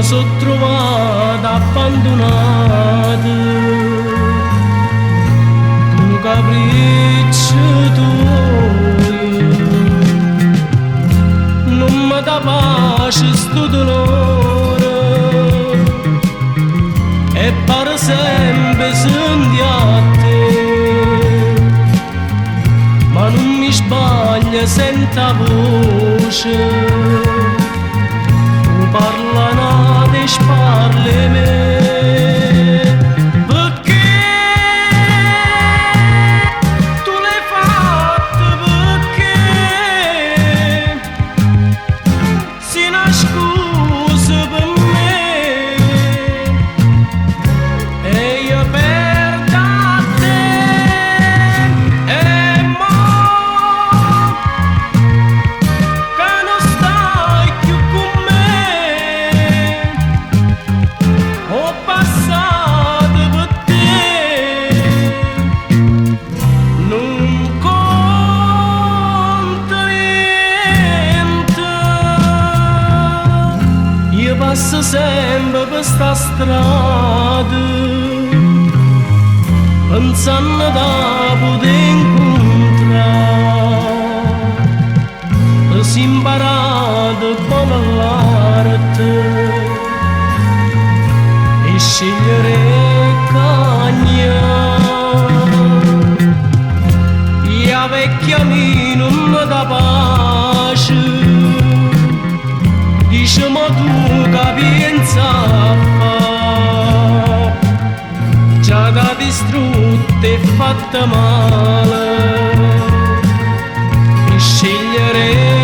sono trovata abbandonata, un capriccio tuo, non mi dà pace sto dolore, e per sempre senti a te, ma non mi sbaglia, senta voce. Parlano di spalle me, perché tu l'hai fatto, perché si nascusa per me e io perdo a te e mo che non stai più con me. Ho passato per te, non conta niente. Io passo sempre per sta strada, pensando da poter incontrare, e si imparato come l'arte. Scegliere cagna, la vecchia mia non mi dà pace, diciamo tu che pensa a fare, già da distrutta e fatta male, scegliere